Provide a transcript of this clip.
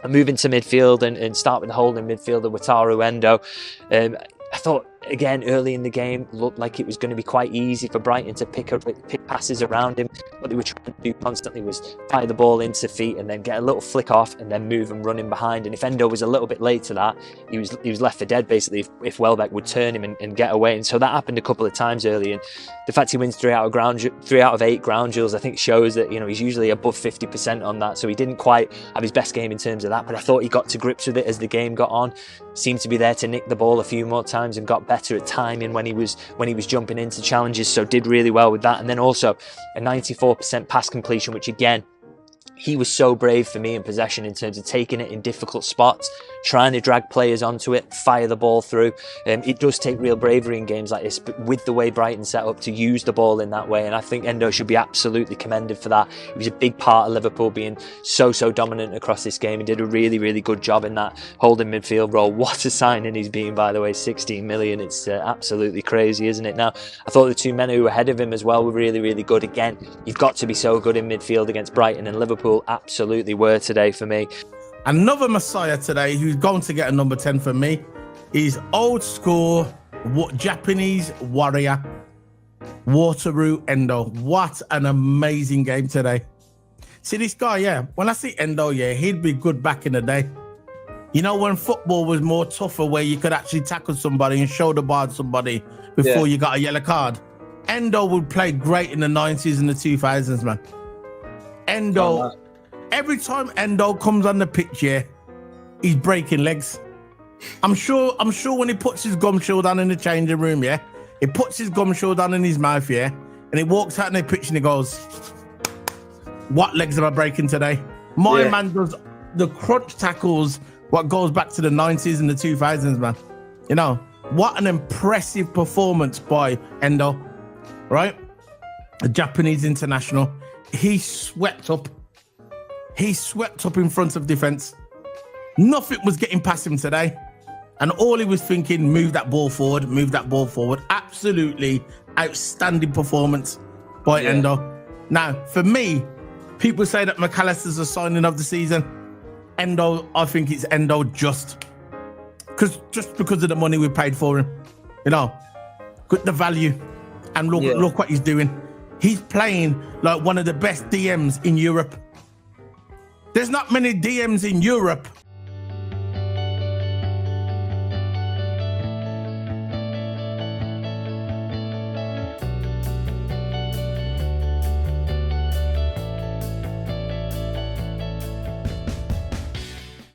moving to midfield and start with the holding midfielder Wataru Endo. I thought, again, early in the game, looked like it was going to be quite easy for Brighton to pick passes around him. What they were trying to do constantly was fire the ball into feet and then get a little flick off and then move and run in behind. And if Endo was a little bit late to that, he was left for dead, basically, if Welbeck would turn him and get away. And so that happened a couple of times early. And the fact he wins 3 out of 8 ground duels, I think shows that, you know, he's usually above 50% on that. So he didn't quite have his best game in terms of that. But I thought he got to grips with it as the game got on. Seemed to be there to nick the ball a few more times and got better at timing when he was jumping into challenges, so did really well with that. And then also a 94% pass completion, which again, he was so brave for me in possession in terms of taking it in difficult spots, trying to drag players onto it, fire the ball through. It does take real bravery in games like this, but with the way Brighton set up to use the ball in that way, and I think Endo should be absolutely commended for that. He was a big part of Liverpool being so dominant across this game. He did a really good job in that holding midfield role. What a signing he's been, by the way, 16 million. It's absolutely crazy, isn't it? Now, I thought the 2 men who were ahead of him as well were really good. Again, you've got to be so good in midfield against Brighton, and Liverpool absolutely were today for me. Another Messiah today who's going to get a number 10 for me is old school Japanese warrior Wataru Endo. What an amazing game today. See this guy, yeah, when I see Endo, yeah, he'd be good back in the day. You know, when football was more tougher, where you could actually tackle somebody and shoulder bar somebody before you got a yellow card. Endo would play great in the 90s and the 2000s, man. Endo, every time Endo comes on the pitch, yeah, he's breaking legs. I'm sure when he puts his gum shield on in the changing room, yeah, he puts his gum shield on in his mouth, yeah, and he walks out in the pitch and he goes, what legs am I breaking today? My man does the crunch tackles, what goes back to the 90s and the 2000s, man. You know, what an impressive performance by Endo, right? A Japanese international. He swept up in front of defense. Nothing was getting past him today. And all he was thinking, move that ball forward. Absolutely outstanding performance by Endo. Now, for me, people say that McAllister's a signing of the season. Endo, I think it's Endo just because of the money we paid for him. You know, got the value. And look what he's doing. He's playing like one of the best DMs in Europe. There's not many DMs in Europe